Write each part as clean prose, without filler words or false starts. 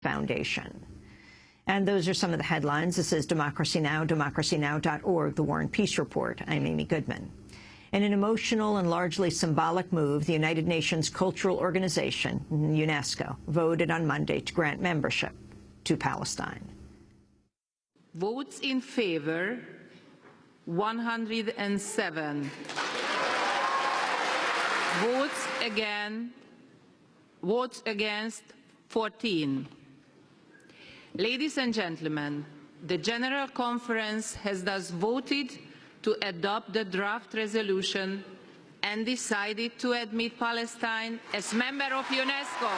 Foundation. And those are some of the headlines. This is Democracy Now!, democracynow.org, The War and Peace Report. I'm Amy Goodman. In an emotional and largely symbolic move, the United Nations Cultural Organization, UNESCO, voted on Monday to grant membership to Palestine. Votes in favor, 107. Votes against, 14. Ladies and gentlemen, the General Conference has thus voted to adopt the draft resolution and decided to admit Palestine as member of UNESCO.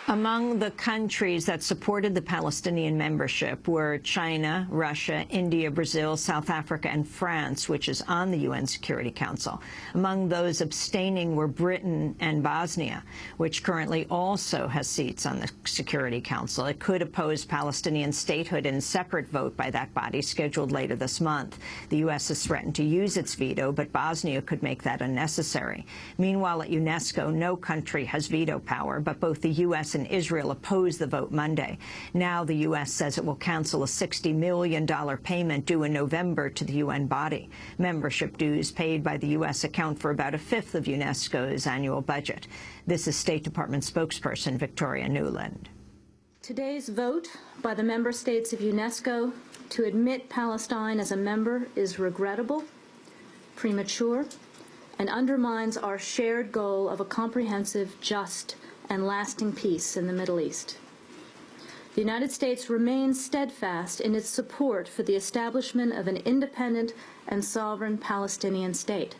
Among the countries that supported the Palestinian membership were China, Russia, India, Brazil, South Africa, and France, which is on the UN Security Council. Among those abstaining were Britain and Bosnia, which currently also has seats on the Security Council. It could oppose Palestinian statehood in a separate vote by that body scheduled later this month. The U.S. has threatened to use its veto, but Bosnia could make that unnecessary. Meanwhile, at UNESCO, no country has veto power, but both the U.S. and Israel opposed the vote Monday. Now the U.S. says it will cancel a $60 million payment due in November to the UN body. Membership dues paid by the U.S. account for about a fifth of UNESCO's annual budget. This is State Department spokesperson Victoria Nuland. Today's vote by the member states of UNESCO to admit Palestine as a member is regrettable, premature, and undermines our shared goal of a comprehensive, just, and lasting peace in the Middle East. The United States remains steadfast in its support for the establishment of an independent and sovereign Palestinian state.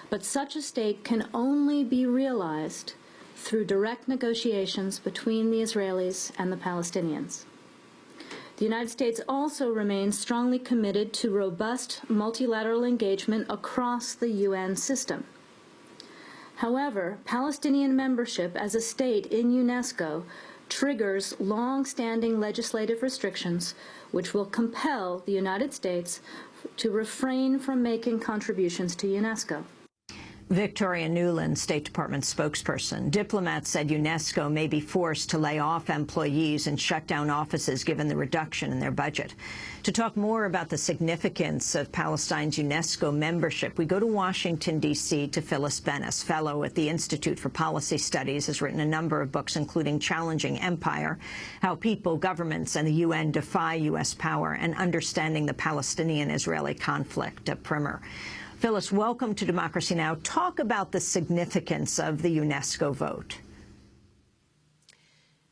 But such a state can only be realized through direct negotiations between the Israelis and the Palestinians. The United States also remains strongly committed to robust multilateral engagement across the UN system. However, Palestinian membership as a state in UNESCO triggers long-standing legislative restrictions which will compel the United States to refrain from making contributions to UNESCO. Victoria Nuland, State Department spokesperson. Diplomats said UNESCO may be forced to lay off employees and shut down offices given the reduction in their budget. To talk more about the significance of Palestine's UNESCO membership, we go to Washington, D.C. to Phyllis Bennis, fellow at the Institute for Policy Studies, has written a number of books, including Challenging Empire, How People, Governments, and the UN Defy U.S. Power, and Understanding the Palestinian-Israeli Conflict, a primer. Phyllis, welcome to Democracy Now! Talk about the significance of the UNESCO vote.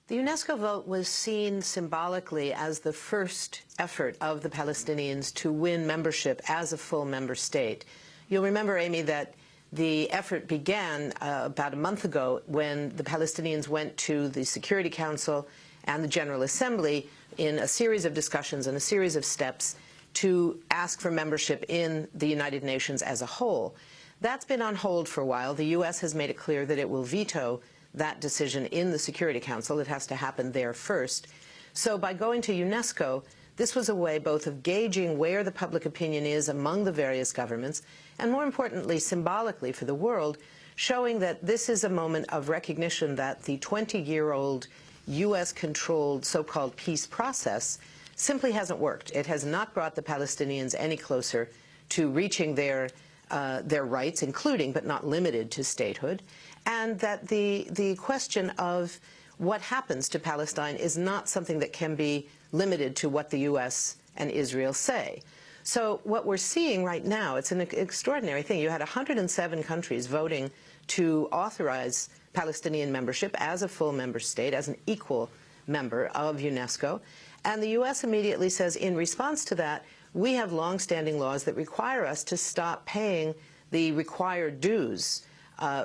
The UNESCO vote was seen symbolically as the first effort of the Palestinians to win membership as a full member state. You'll remember, Amy, that the effort began about a month ago when the Palestinians went to the Security Council and the General Assembly in a series of discussions and a series of steps to ask for membership in the United Nations as a whole. That's been on hold for a while. The U.S. has made it clear that it will veto that decision in the Security Council. It has to happen there first. So by going to UNESCO, this was a way both of gauging where the public opinion is among the various governments, and more importantly, symbolically for the world, showing that this is a moment of recognition that the 20-year-old U.S.-controlled so-called peace process simply hasn't worked. It has not brought the Palestinians any closer to reaching their rights, including but not limited to statehood, and that the question of what happens to Palestine is not something that can be limited to what the U.S. and Israel say. So what we're seeing right now, it's an extraordinary thing. You had 107 countries voting to authorize Palestinian membership as a full member state, as an equal member of UNESCO. And the U.S. immediately says, in response to that, we have long-standing laws that require us to stop paying the required dues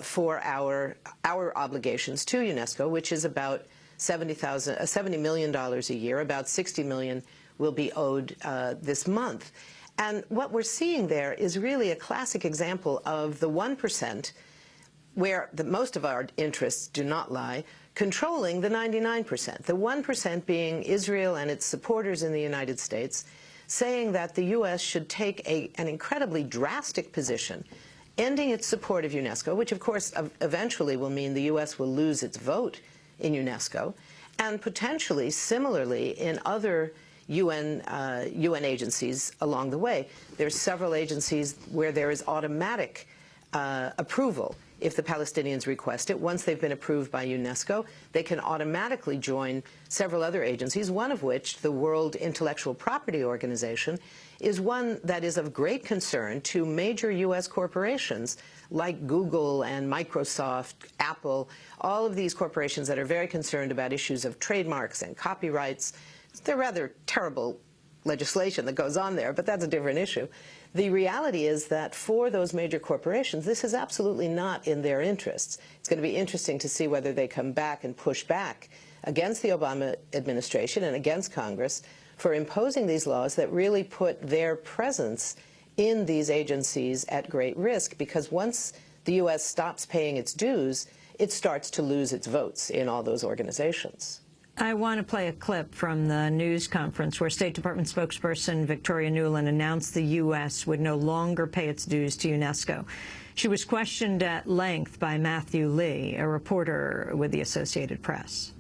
for our obligations to UNESCO, which is about $70 million a year. About $60 million will be owed this month. And what we're seeing there is really a classic example of the 1%, where most of our interests do not lie, controlling the 99%. The 1% being Israel and its supporters in the United States, saying that the U.S. should take an incredibly drastic position ending its support of UNESCO, which of course eventually will mean the U.S. will lose its vote in UNESCO, and potentially, similarly, in other UN agencies along the way. There's several agencies where there is automatic approval if the Palestinians request it. Once they've been approved by UNESCO, they can automatically join several other agencies, one of which, the World Intellectual Property Organization, is one that is of great concern to major U.S. corporations like Google and Microsoft, Apple, all of these corporations that are very concerned about issues of trademarks and copyrights. They're rather terrible legislation that goes on there, but that's a different issue. The reality is that for those major corporations, this is absolutely not in their interests. It's going to be interesting to see whether they come back and push back against the Obama administration and against Congress for imposing these laws that really put their presence in these agencies at great risk, because once the U.S. stops paying its dues, it starts to lose its votes in all those organizations. I want to play a clip from the news conference where State Department spokesperson Victoria Nuland announced the U.S. would no longer pay its dues to UNESCO. She was questioned at length by Matthew Lee, a reporter with the Associated Press.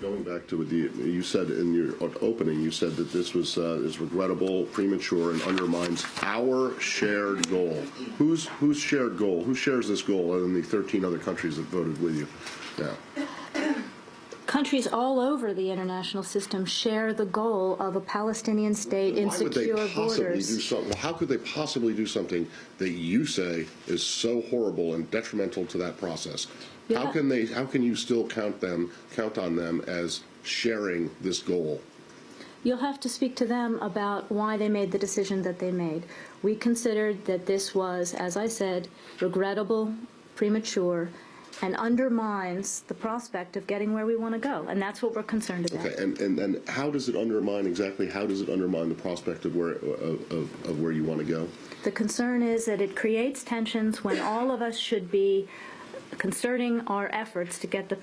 Going back to what you said in your opening, you said that this was is regrettable, premature, and undermines our shared goal. Whose shared goal? Who shares this goal other than the 13 other countries that voted with you now? Countries all over the international system share the goal of a Palestinian state in secure borders. How could they possibly do something that you say is so horrible and detrimental to that process? Yeah. How can you still count on them as sharing this goal? You'll have to speak to them about why they made the decision that they made. We considered that this was, as I said, regrettable, premature, and undermines the prospect of getting where we want to go, and that's what we're concerned about. Okay, and how does it undermine the prospect of where you want to go? The concern is that it creates tensions when all of us should be concerting our efforts to get the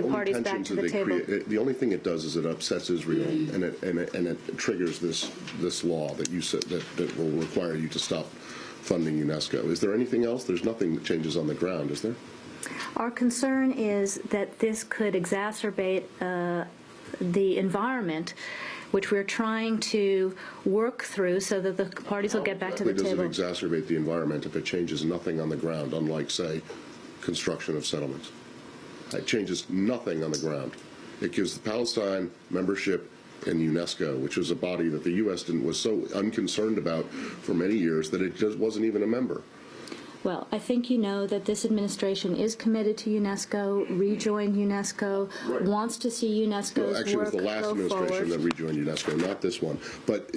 parties back to the table. The only thing it does is it upsets Israel, and it triggers this law that you said that will require you to stop funding UNESCO. Is there anything else? There's nothing that changes on the ground, is there? Our concern is that this could exacerbate the environment which we're trying to work through so that the parties will get back to the table. How does it exacerbate the environment if it changes nothing on the ground, unlike, say, construction of settlements? It changes nothing on the ground. It gives Palestine membership in UNESCO, which was a body that the U.S. was so unconcerned about for many years that it just wasn't even a member. Well, I think you know that this administration is committed to UNESCO, rejoined UNESCO, right, wants to see UNESCO's work go forward. Actually, it was the last administration that rejoined UNESCO, not this one. But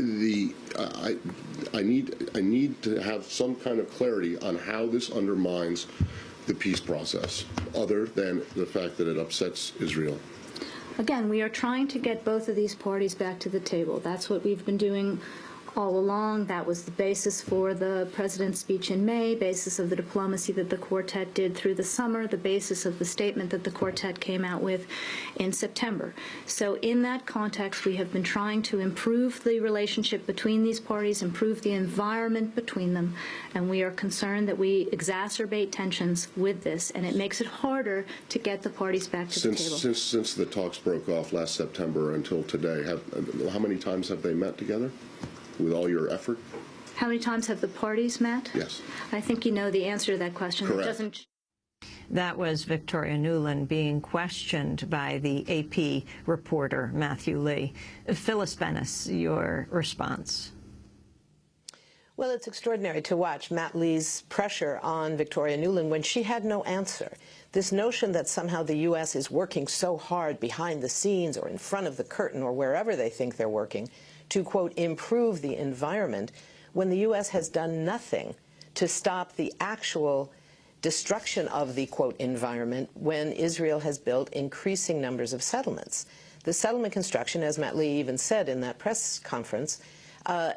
I need to have some kind of clarity on how this undermines the peace process, other than the fact that it upsets Israel. Again, we are trying to get both of these parties back to the table. That's what we've been doing all along. That was the basis for the president's speech in May, basis of the diplomacy that the quartet did through the summer, the basis of the statement that the quartet came out with in September. So in that context, we have been trying to improve the relationship between these parties, improve the environment between them, and we are concerned that we exacerbate tensions with this, and it makes it harder to get the parties back to the table. Since the talks broke off last September until today, how many times have they met together? With all your effort? How many times have the parties met? Yes. I think you know the answer to that question. Correct. That was Victoria Nuland being questioned by the AP reporter Matthew Lee. Phyllis Bennis, your response. Well, it's extraordinary to watch Matt Lee's pressure on Victoria Nuland when she had no answer. This notion that somehow the U.S. is working so hard behind the scenes or in front of the curtain or wherever they think they're working to, quote, improve the environment, when the U.S. has done nothing to stop the actual destruction of the, quote, environment when Israel has built increasing numbers of settlements. The settlement construction, as Matt Lee even said in that press conference,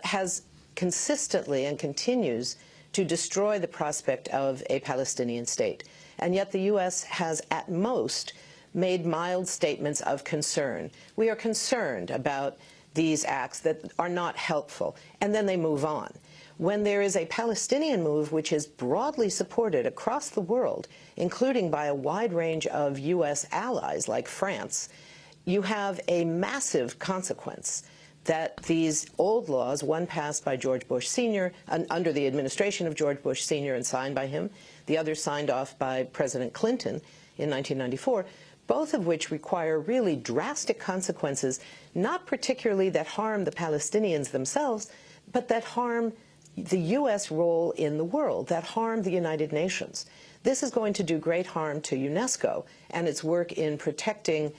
has consistently and continues to destroy the prospect of a Palestinian state. And yet the U.S. has, at most, made mild statements of concern. We are concerned about these acts that are not helpful, and then they move on. when there is a Palestinian move which is broadly supported across the world, including by a wide range of U.S. allies like France, you have a massive consequence that these old laws, one passed by George Bush Sr. Under the administration of George Bush Sr. and signed by him, the other signed off by President Clinton in 1994, both of which require really drastic consequences, not particularly that harm the Palestinians themselves, but that harm the U.S. role in the world, that harm the United Nations. This is going to do great harm to UNESCO and its work in protecting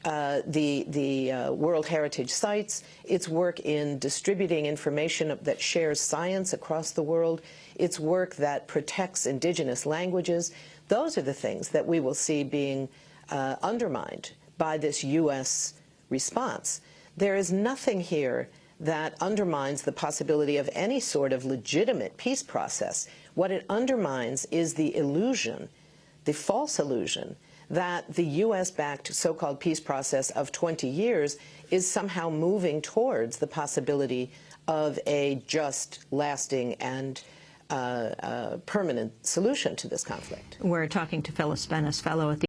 the World Heritage Sites, its work in distributing information that shares science across the world, its work that protects indigenous languages. Those are the things that we will see being undermined by this U.S. response. There is nothing here that undermines the possibility of any sort of legitimate peace process. What it undermines is the illusion, the false illusion, that the U.S.-backed so-called peace process of 20 years is somehow moving towards the possibility of a just, lasting, and permanent solution to this conflict. We're talking to Phyllis Bennis, fellow at the